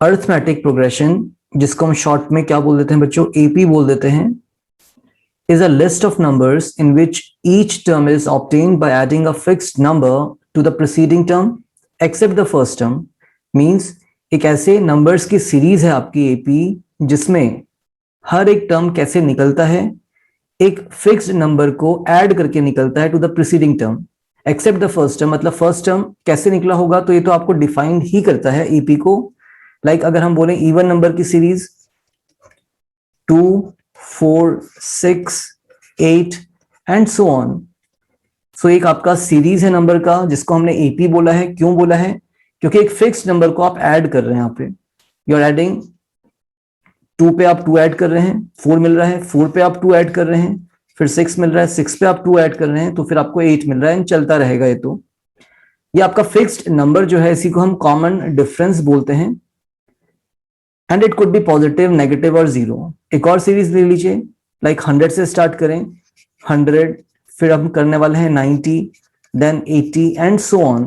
Arithmetic progression, जिसको हम short में क्या बोल देते हैं बच्चों, एपी बोल देते हैं, is a list of numbers in which each term is obtained by adding a fixed number to the preceding term except the first term. Means एक ऐसे numbers की सीरीज है आपकी एपी जिसमें हर एक टर्म कैसे निकलता है, एक फिक्स्ड नंबर को ऐड करके निकलता है to the preceding term except the first term. मतलब फर्स्ट टर्म कैसे निकला होगा तो ये तो आपको डिफाइंड ही करता है ईपी को। लाइक अगर हम बोले इवन नंबर की सीरीज 2 4 6 8 एंड सो ऑन, सो एक आपका सीरीज है नंबर का जिसको हमने एपी बोला है। क्यों बोला है? क्योंकि एक फिक्स्ड नंबर को आप ऐड कर रहे हैं। यहाँ पे यू आर एडिंग 2 पे आप 2 ऐड कर रहे हैं, 4 मिल रहा है, 4 पे आप 2 ऐड कर रहे हैं, फिर 6 मिल रहा है, 6 पे आप 2 ऐड कर रहे हैं तो फिर आपको 8 मिल रहा है, चलता रहेगा। ये आपका फिक्स्ड नंबर जो है इसी को हम कॉमन डिफरेंस बोलते हैं। And it could be positive, negative और जीरो। एक और सीरीज ले लीजिए, लाइक 100 से स्टार्ट करें, 100, फिर हम करने वाले हैं 90, देन 80 एंड सो ऑन।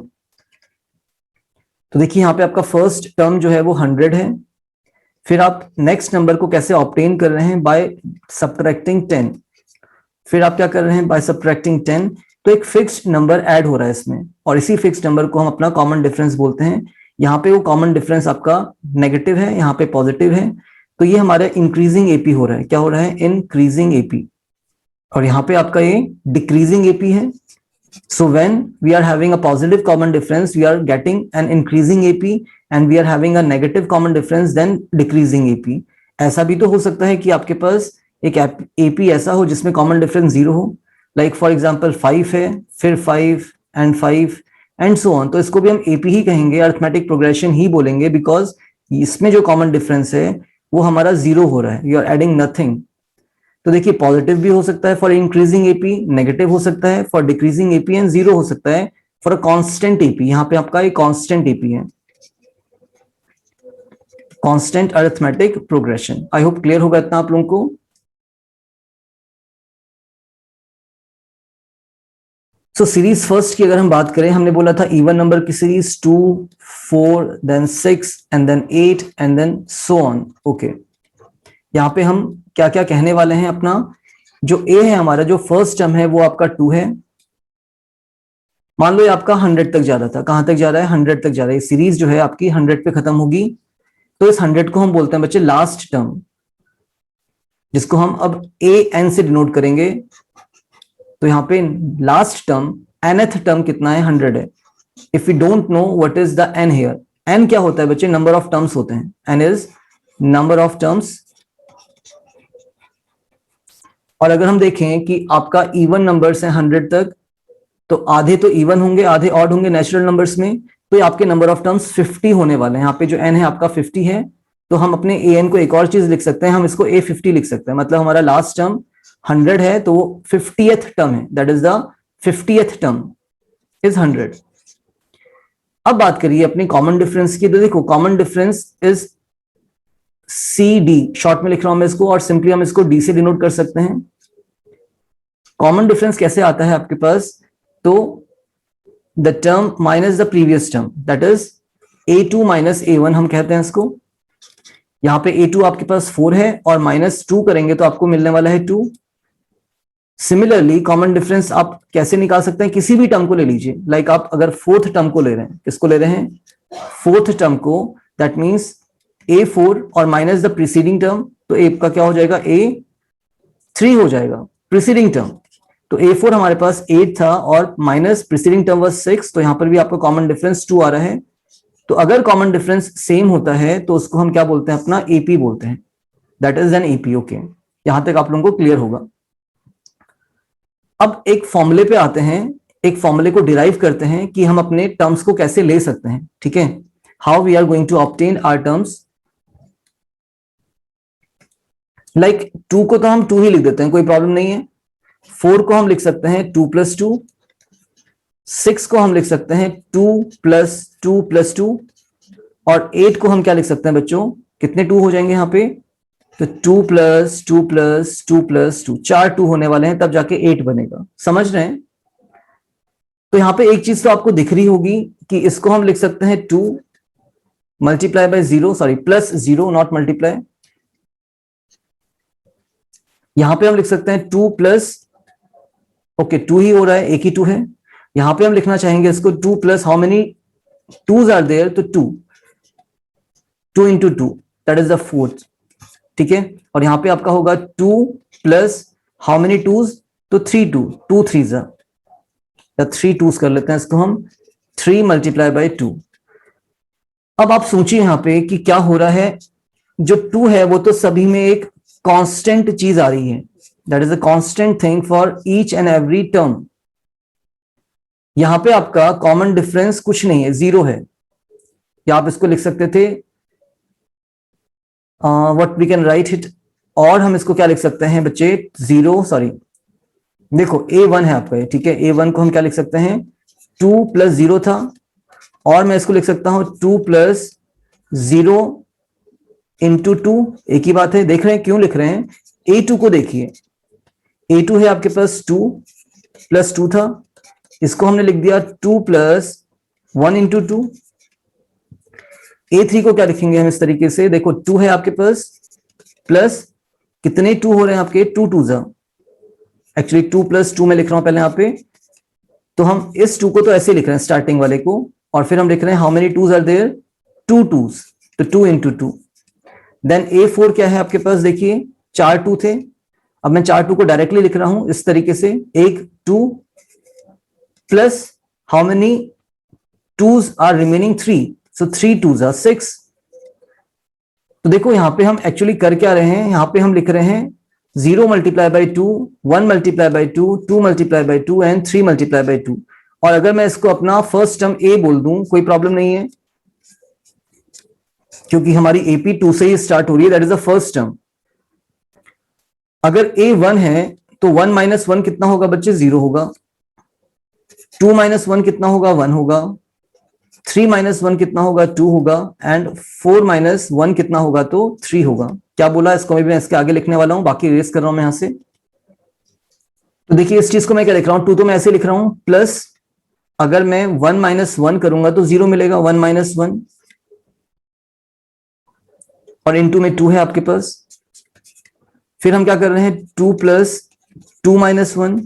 तो देखिए यहाँ पे आपका फर्स्ट टर्म जो है वो 100 है। फिर आप नेक्स्ट नंबर को कैसे ऑब्टेन कर रहे हैं? By subtracting 10। फिर आप क्या कर रहे हैं? By subtracting 10। तो एक फिक्स्ड नंबर ऐड हो रहा है इसमें, और इसी फिक्स्ड नंबर को हम अपना कॉमन डिफरेंस बोलते हैं। यहाँ पे वो कॉमन डिफरेंस आपका नेगेटिव है, यहाँ पे पॉजिटिव है, तो ये हमारा इंक्रीजिंग एपी हो रहा है। क्या हो रहा है? Increasing AP. और यहाँ पे आपका ये डिक्रीजिंग एपी है। So when we are having a positive common difference, we are getting an increasing AP, and we are having a negative common difference, then decreasing AP. ऐसा भी तो हो सकता है कि आपके पास एक AP ऐसा हो जिसमें common difference 0 हो, like for example 5 है, फिर 5 and 5 and so on। तो इसको भी हम AP ही कहेंगे, अर्थमेटिक प्रोग्रेशन ही बोलेंगे, बिकॉज इसमें जो कॉमन डिफरेंस है वो हमारा 0 हो रहा है, यू आर एडिंग नथिंग। तो देखिए पॉजिटिव भी हो सकता है फॉर इंक्रीजिंग एपी, नेगेटिव हो सकता है for decreasing AP, and zero हो सकता है फॉर अ कांस्टेंट एपी। यहाँ पे आपका एक कांस्टेंट एपी है, constant arithmetic progression. I hope clear होगा इतना आप लोगों को। सो सीरीज फर्स्ट की अगर हम बात करें, हमने बोला था इवन नंबर की series 2 4 then 6 and then 8 and then so on. Okay, यहाँ पे हम क्या क्या कहने वाले हैं? अपना जो ए है, हमारा जो फर्स्ट टर्म है वो आपका 2 है। मान लो ये आपका 100 तक जा रहा था। कहां तक जा रहा है? 100 तक जा रहा है। सीरीज जो है आपकी 100 पे खत्म होगी, तो इस 100 को हम बोलते हैं बच्चे लास्ट टर्म, जिसको हम अब ए एन से डिनोट करेंगे। तो यहाँ पे लास्ट टर्म, nth टर्म कितना है? 100 है। If you don't know what is the n here, n क्या होता है बच्चे? नंबर ऑफ टर्म्स होते हैं। N is number of terms. और अगर हम देखें कि आपका इवन नंबर्स हैं 100 तक, तो आधे तो इवन होंगे, आधे ऑड होंगे नेचुरल नंबर्स में, तो आपके नंबर ऑफ टर्म्स 50 होने वाले हैं। यहाँ पे जो एन है आपका 50 है, तो हम अपने ए एन को एक और चीज लिख सकते हैं, हम इसको A50 लिख सकते हैं। मतलब हमारा लास्ट टर्म 100 है, तो वो 50th टर्म है, that is the 50th term is 100। अब बात करिए अपनी कॉमन डिफरेंस की। तो देखो common difference is CD, short में लिख रहा हूं मैं इसको, और सिंपली हम इसको D से डिनोट कर सकते हैं। कॉमन डिफरेंस कैसे आता है आपके पास? तो the term minus the previous term, that is A2 minus A1 हम कहते हैं इसको। यहां पे A2 आपके पास 4 है, और -2 करेंगे तो आपको मिलने वाला है 2। सिमिलरली कॉमन डिफरेंस आप कैसे निकाल सकते हैं? किसी भी टर्म को ले लीजिए, लाइक आप अगर फोर्थ टर्म को ले रहे हैं, किसको ले रहे हैं? फोर्थ टर्म को, दैट मीन्स A4 और माइनस द प्रीसीडिंग टर्म, तो A का क्या हो जाएगा? A3 हो जाएगा प्रीसीडिंग टर्म। तो A4 हमारे पास 8 था और माइनस प्रीसीडिंग टर्म वाज 6, तो यहां पर भी आपका कॉमन डिफरेंस 2 आ रहा है। तो अगर कॉमन डिफरेंस सेम होता है तो उसको हम क्या बोलते हैं? अपना AP बोलते हैं, that is an AP। Okay, यहां तक आप लोगों को क्लियर होगा। अब एक फॉर्मूले पे आते हैं, एक फॉर्मूले को डिराइव करते हैं कि हम अपने टर्म्स को कैसे ले सकते हैं। ठीक है, how we are going to obtain our terms. Like 2 को तो हम 2 ही लिख देते हैं, कोई प्रॉब्लम नहीं है। 4 को हम लिख सकते हैं 2 + 2, 6 को हम लिख सकते हैं 2 + 2 + 2, और 8 को हम क्या लिख सकते हैं बच्चों? कितने 2 हो जाएंगे यहाँ पे? तो 2 + 2 + 2 + 2, 4 2 होने वाले हैं, तब जाके 8 बनेगा। समझ रहे हैं? तो यहाँ पे एक चीज तो आपको दिख रही होगी कि इसको हम लिख सकते हैं 2, multiply by 0, sorry plus 0 not multiply. यहां पे हम लिख सकते हैं 2 प्लस, ओके 2 ही हो रहा है, एक ही 2 है। यहां पे हम लिखना चाहेंगे इसको 2 plus how many twos are there, तो 2, 2 into 2 that is the fourth, ठीक है। और यहां पे आपका होगा 2 प्लस हाउ मेनी टूज, तो 3 2, 2 3 जा, 3 टूज कर लेते हैं इसको हम, 3 मल्टीप्लाई बाय 2। अब आप सोचिए यहां पे कि क्या हो रहा है, जो 2 है वो तो सभी में एक कांस्टेंट चीज आ रही है, that is a constant thing for each and every term. यहां पे आपका कॉमन डिफरेंस कुछ नहीं है, 0 है, या आप इसको लिख सकते थे what we can write it, और हम इसको क्या लिख सकते हैं बच्चे, 0 सॉरी, देखो A1 है आपका ये, ठीक है। A1 को हम क्या लिख सकते हैं, 2 प्लस 0 था, और मैं इसको लिख सकता हूं 2 प्लस 0 इंटू 2, एक ही बात है। देख रहे हैं क्यों लिख रहे हैं, A2 को देखिए, A2 है आपके पास 2 प्लस 2 था, इसको हमने लिख दिया 2 प्लस 1 इंटू 2। A3 को क्या लिखेंगे हम इस तरीके से, देखो 2 है आपके पास, प्लस कितने 2 हो रहे हैं आपके, 2 2 जा, एक्चुअली 2 प्लस 2 में लिख रहा हूं पहले यहाँ पे, तो हम इस 2 को तो ऐसे लिख रहे हैं स्टार्टिंग वाले को, और फिर हम लिख रहे हैं how many twos are there, 2 2s, तो 2 इंटू 2। देन A4 क्या है आपके पास, देखिए 4 2 थे, अब मैं 4 2 को डायरेक्टली लिख रहा हूं इस तरीके से, एक 2 plus how many twos are remaining 3, so 3 2s are 6। तो देखो यहां पे हम एक्चुअली कर क्या रहे हैं, यहां पे हम लिख रहे हैं 0 multiply by 2, 1 multiply by 2, 2 multiply by 2 and 3 multiply by 2। और अगर मैं इसको अपना फर्स्ट टर्म A बोल दूं, कोई प्रॉब्लम नहीं है, क्योंकि हमारी AP 2 से ही स्टार्ट हो रही है, that is the first term. अगर A1 है तो 1 माइनस 1 कितना होगा बच्चे, 0 होगा, 2 माइनस 1 कितना होगा, 1 होगा, 3 माइनस 1 कितना होगा, 2 होगा, एंड 4 माइनस 1 कितना होगा, तो 3 होगा। क्या बोला, इसको मैं इसके आगे लिखने वाला हूं, बाकी रेस कर रहा हूं मैं यहां से। तो देखिए इस चीज को मैं क्या लिख रहा हूं, 2 तो मैं ऐसे लिख रहा हूं, प्लस अगर मैं 1 माइनस 1 करूंगा तो 0 मिलेगा, 1 माइनस 1, और इनटू में 2 है आपके पास। फिर हम क्या कर रहे हैं, 2 प्लस 2 माइनस 1,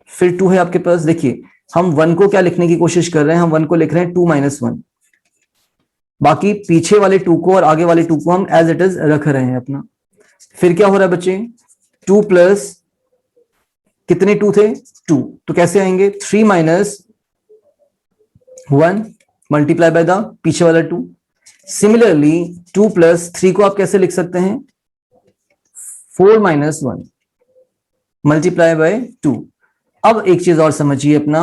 फिर 2 है आपके पास। देखिए हम 1 को क्या लिखने की कोशिश कर रहे हैं, हम 1 को लिख रहे हैं 2 माइनस 1, बाकी पीछे वाले 2 को और आगे वाले 2 को हम एज इट इज रख रहे हैं अपना। फिर क्या हो रहा है बच्चे, 2 प्लस कितने 2 थे, 2, तो कैसे आएंगे, 3 माइनस 1 मल्टीप्लाई बाय द पीछे वाला 2। सिमिलरली 2 प्लस 3 को आप कैसे लिख सकते हैं, 4 माइनस 1 मल्टीप्लाई बाय 2। अब एक चीज और समझिए अपना,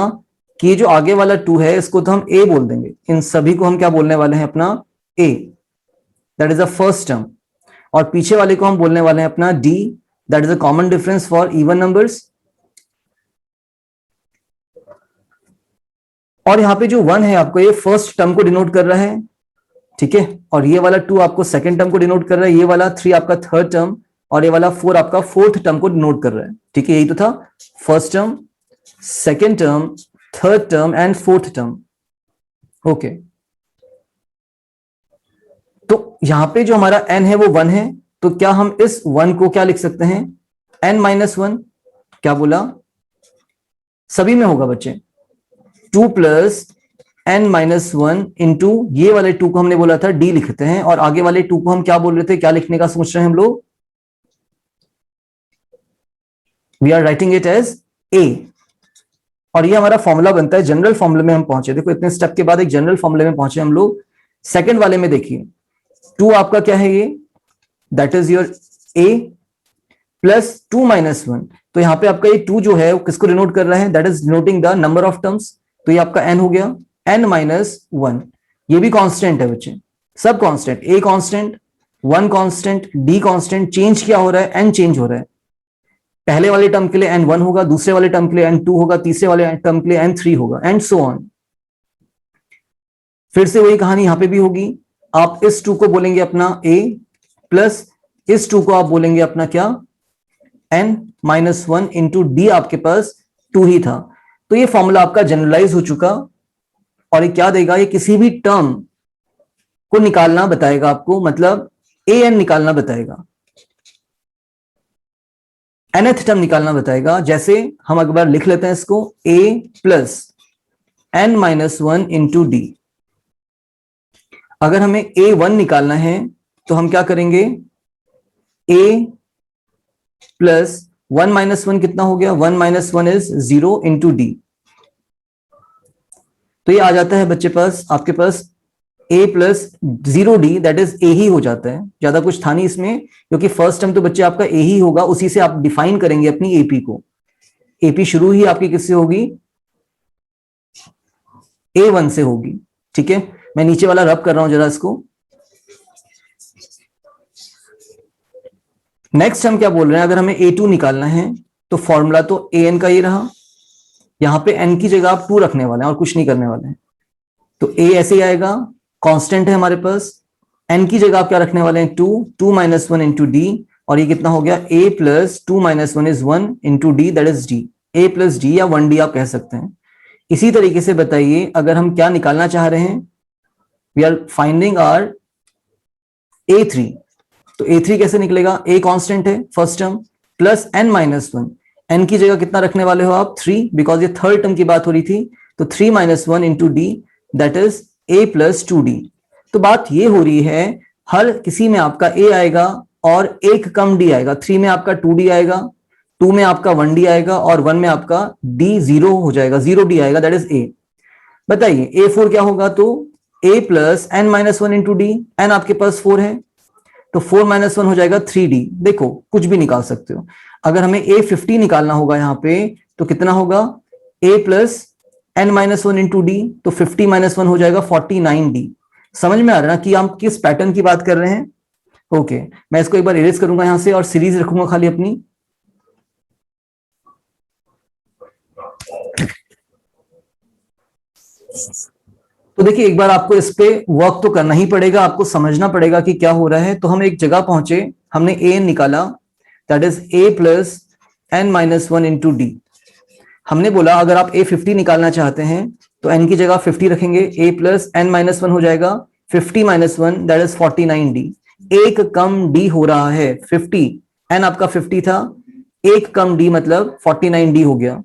कि जो आगे वाला 2 है इसको तो हम A बोल देंगे, इन सभी को हम क्या बोलने वाले हैं अपना, A, that is the first term, और पीछे वाले को हम बोलने वाले हैं अपना D, that is a common difference for even numbers. और यहां पे जो 1 है आपको ये फर्स्ट टर्म को डिनोट कर रहा है, ठीक है, और ये वाला 2 आपको सेकंड टर्म को डिनोट कर रहा है, ये वाला 3 आपका थर्ड टर्म, और ये वाला 4 आपका फोर्थ टर्म को डिनोट कर रहा है, ठीक है। यही तो था, first term, second term, third term and fourth term, okay. तो यहां पे जो हमारा n है वो 1 है, तो क्या हम इस 1 को क्या लिख सकते हैं, n माइनस 1, क्या बोला, सभी में होगा बच्चे, 2 प्लस n माइनस 1 इंटू ये वाले 2 को हमने बोला था D लिखते हैं, और आगे वाले 2 को हम क्या बोल रहे थे, क्या लिखने का सोच रहे हैं हम लोग, we are writing it as A। और ये हमारा फॉर्मूला बनता है, जनरल फॉर्मूले में हम पहुंचे, देखो इतने स्टेप के बाद एक जनरल फॉर्मूले में पहुंचे हम लोग। सेकंड वाले में देखिए 2 आपका क्या है, ये that is your A plus 2 minus 1, तो यहां पे आपका ये 2 जो है वो किसको डिनोट कर रहा है, that is denoting the number of terms, तो ये आपका n हो गया, n माइनस 1। ये भी कांस्टेंट है बच्चे, सब constant, A constant, 1 constant, D constant, change क्या हो रहा है, n चेंज हो रहा है। पहले वाले टर्म के लिए n1 होगा, दूसरे वाले टर्म के लिए n2 होगा, तीसरे वाले टर्म के लिए n3 होगा, एंड सो ऑन। फिर से वही कहानी यहां पे भी होगी, आप इस 2 को बोलेंगे अपना A, प्लस इस 2 को आप बोलेंगे अपना क्या, n माइनस 1 इंटू D, आपके पास 2 ही था। तो ये फॉर्मूला आपका जनरलाइज हो चुका, और ये क्या देगा, ये किसी भी टर्म को निकालना बताएगा आपको, मतलब an निकालना बताएगा, nth टर्म निकालना बताएगा। जैसे हम एक बार लिख लेते हैं इसको, a plus n minus one into D. अगर हमें a1 निकालना है तो हम क्या करेंगे, a प्लस 1 माइनस वन कितना हो गया, 1 minus one is 0 into D. तो ये आ जाता है बच्चे पास, आपके पास a plus 0d, that is a ही हो जाता है, ज्यादा कुछ था नहीं इसमें, क्योंकि फर्स्ट टर्म तो बच्चे आपका a ही होगा, उसी से आप डिफाइन करेंगे अपनी AP को। AP शुरू ही आपकी किससे होगी, A1 से होगी। ठीक है, मैं नीचे वाला रब कर रहा हूं जरा इसको। नेक्स्ट हम क्या बोल रहे हैं, अगर हमें A2 निकालना है तो फॉर्मूला तो an का ये रहा, यहां पे n की जगह आप 2 रखने वाले हैं और कुछ नहीं करने वाले हैं, तो a ऐसे ही आएगा, कांस्टेंट है हमारे पास, n की जगह आप क्या रखने वाले हैं, 2, 2 माइनस वन इंटू डी, और ये कितना हो गया, a plus 2 minus one is 1 into D, that is d, a plus d या 1d आप कह सकते हैं। इसी तरीके से बताइए, अगर हम क्या निकालना चाह रहे हैं, we are finding our a3, तो a3 कैसे निकलेगा, a कांस्टेंट है first term, plus n minus one, n की जगह कितना रखने वाले हो आप, 3, बिकॉज ये थर्ड टर्म की बात हो रही थी, तो 3 minus one into D, that is a plus 2d। तो बात ये हो रही है, हर किसी में आपका a आएगा और एक कम d आएगा, 3 में आपका 2d आएगा, 2 में आपका 1d आएगा, और 1 में आपका d 0 हो जाएगा, 0d आएगा, दैट इज a। बताइए a4 क्या होगा, तो a plus n minus one into D, n आपके पास 4 है, तो 4 माइनस वन हो जाएगा 3d। देखो कुछ भी निकाल सकते हो। अगर हमें a50 निकालना होगा यहां पे, तो कितना होगा, a plus n minus one into D, तो 50 माइनस वन हो जाएगा 49d। समझ में आ रहा है ना कि हम किस पैटर्न की बात कर रहे हैं। ओके, मैं इसको एक बार इरेज करूंगा यहां से और सीरीज रखूंगा खाली अपनी। तो देखिए, एक बार आपको इस पे वर्क तो करना ही पड़ेगा, आपको समझना पड़ेगा कि क्या हो रहा है। तो हम एक जगह पहुंचे, हमने a निकाला, that is a plus n minus one into D. हमने बोला अगर आप a50 निकालना चाहते हैं तो n की जगह 50 रखेंगे, a plus n minus one हो जाएगा 50 minus one, that is 49d। एक कम d हो रहा है, 50, n आपका 50 था, एक कम d मतलब 49d हो गया।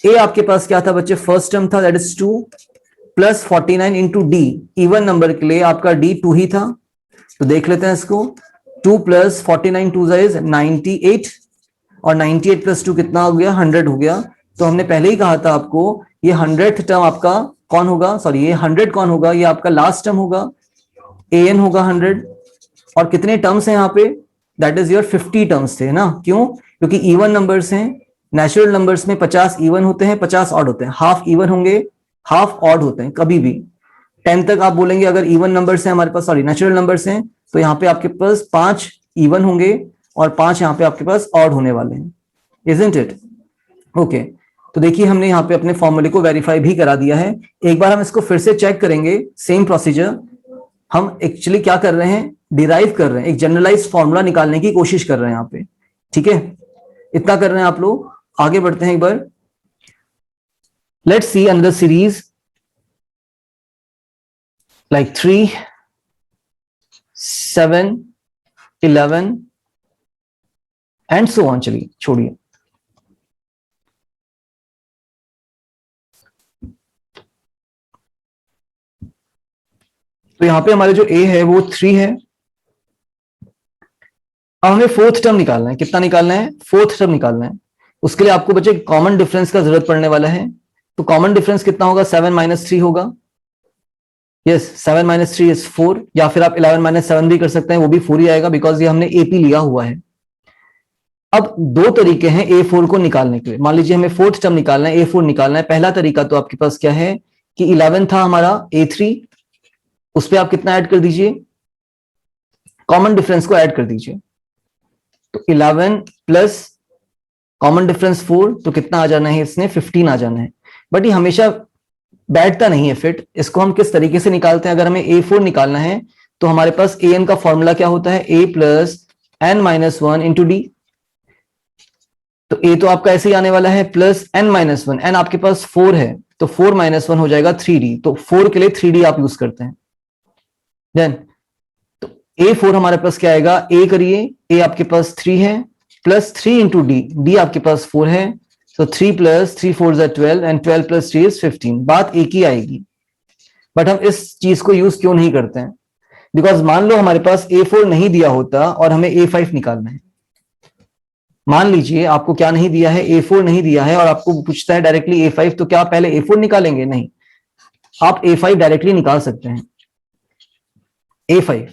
a आपके पास क्या था बच्चे, फर्स्ट टर्म था, that is 2 plus 49 into D, even number के लिए आपका d 2 ही था, तो देख लेते हैं इसको, 2 प्लस 49 2 इज 98, और 98 प्लस 2 कितना हो गया, 100 हो गया। तो हमने पहले ही कहा था आपको, ये 100th टर्म आपका कौन होगा, सॉरी ये 100 कौन होगा, ये आपका लास्ट टर्म होगा, an होगा 100, और कितने टर्म्स हैं यहाँ पे, दैट इज योर 50 टर्म्स थे ना, क्यों, क्योंकि इवन नंबर्स हैं, नेचुरल नंबर्स में 50 इवन होते हैं, 50 ऑड होते हैं, हाफ इवन होंगे, हाफ ऑड होते हैं कभी भी। 10 तक आप बोलेंगे अगर इवन नंबर्स हैं हमारे पास, सॉरी नेचुरल नंबर्स हैं, तो यहाँ पे आपके पास 5 इवन होंगे और 5 यहाँ पे आपके पास ऑड होने वाले हैं, इजंट इट। ओके, तो देखिए हमने यहाँ पे अपने फॉर्मूले को वेरीफाई भी करा दिया है। एक बार हम इसको फिर से चेक करेंगे, सेम प्रोसीजर। हम एक्चुअली क्या कर रहे हैं, डिराइव कर रहे हैं, एक जनरलाइज फॉर्मूला निकालने की कोशिश कर रहे हैं यहाँ पे। ठीक है, इतना कर रहे हैं आप लोग, आगे बढ़ते हैं एक बार। Let's see another series like 3, 7, 11 and so on। चलिए छोड़िए, तो यहां पे हमारे जो a है वो 3 है। अब हमें फोर्थ टर्म निकालना है, कितना निकालना है, फोर्थ टर्म निकालना है। उसके लिए आपको बच्चे कॉमन डिफरेंस का जरूरत पड़ने वाला है। तो कॉमन डिफरेंस कितना होगा, 7 माइनस 3 होगा, यस 7 माइनस 3 इज 4, या फिर आप 11 माइनस 7 भी कर सकते हैं, वो भी 4 ही आएगा, बिकॉज ये हमने एपी लिया हुआ है। अब दो तरीके हैं A4 को निकालने के लिए। मान लीजिए हमें फोर्थ टर्म निकालना है, A4 निकालना है। पहला तरीका तो आपके पास क्या है कि 11 था हमारा A3, उस पर आप कितना ऐड कर दीजिए, कॉमन डिफरेंस को ऐड कर दीजिए। तो 11 प्लस कॉमन डिफरेंस 4, तो कितना आ जाना है इसने, 15 आ जाना है। बट ये हमेशा बैठता नहीं है फिट। इसको हम किस तरीके से निकालते हैं, अगर हमें A4 निकालना है तो हमारे पास an का फॉर्मूला क्या होता है, a plus n minus one into D. तो a तो आपका ऐसे ही आने वाला है, plus n minus one, n आपके पास 4 है, तो 4 माइनस वन हो जाएगा 3d। तो 4 के लिए 3d आप यूज करते हैं। देन तो A4 हमारे पास क्या आएगा, A करिए, A आपके पास 3 है, प्लस 3 इंटू डी, डी आपके पास 4 है, तो 3 प्लस 3 4 12 एंड 12 प्लस 3 इज 15। बात एक ही आएगी, बट हम इस चीज को यूज क्यों नहीं करते हैं, बिकॉज मान लो हमारे पास A4 नहीं दिया होता और हमें A5 निकालना है। मान लीजिए आपको क्या नहीं दिया है, A4 नहीं दिया है और आपको पूछता है डायरेक्टली A5, तो क्या आप पहले A4 निकालेंगे? नहीं, आप A5 डायरेक्टली निकाल सकते हैं। A5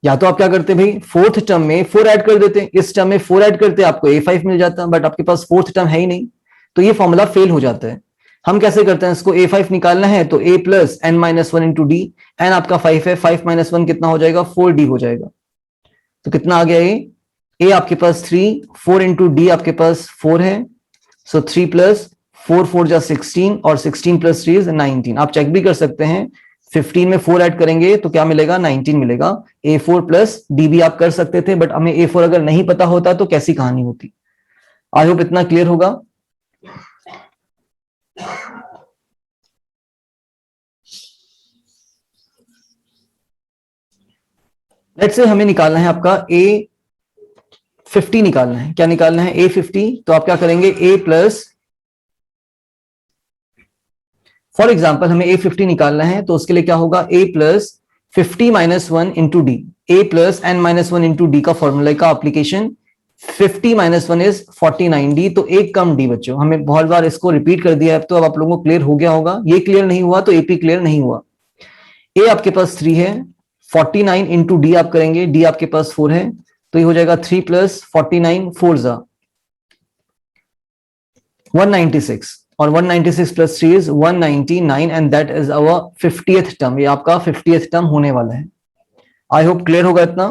या तो आप क्या करते भाई, फोर्थ टर्म में 4 ऐड कर देते, इस टर्म में 4 ऐड करते, आपको A5 मिल जाता, बट आपके पास फोर्थ टर्म है ही नहीं, तो ये फॉर्मूला फेल हो जाता है। हम कैसे करते हैं इसको, A5 निकालना है तो A plus n minus one into d, n आपका 5 है, 5 माइनस वन कितना हो जाएगा, 4D हो जाएगा। तो कितना आ गया A आपके पास 3, 4 इंटू डी आपके पास 4 है, सो 3 प्लस 4 4 जा 16 और 16 प्लस 3 इज 19। आप चेक भी कर सकते हैं, 15 में 4 ऐड करेंगे तो क्या मिलेगा, 19 मिलेगा। A4 प्लस डी भी आप कर सकते थे, बट हमें A4 अगर नहीं पता होता तो कैसी कहानी होती। आई होप इतना क्लियर होगा। लेट्स से हमें निकालना है आपका A50 निकालना है। क्या निकालना है, A50, तो आप क्या करेंगे, A प्लस, फॉर एग्जाम्पल हमें A50 निकालना है तो उसके लिए क्या होगा, A plus 50 minus one into D, A plus n minus one into D का फॉर्मूला का application, 50 minus one is 49D, तो एक कम डी। बच्चों हमने बहुत बार इसको रिपीट कर दिया है, तो अब आप लोगों को क्लियर हो गया होगा। ये क्लियर नहीं हुआ तो AP क्लियर नहीं हुआ। A आपके पास 3 है, 49 इंटू डी आप करेंगे, डी आपके पास 4 है, तो ये हो जाएगा 3 प्लस 49 4 जा 196, और 196 plus 3 is 199 and that is our 50th term. ये आपका 50th टर्म होने वाला है। आई होप क्लियर होगा इतना।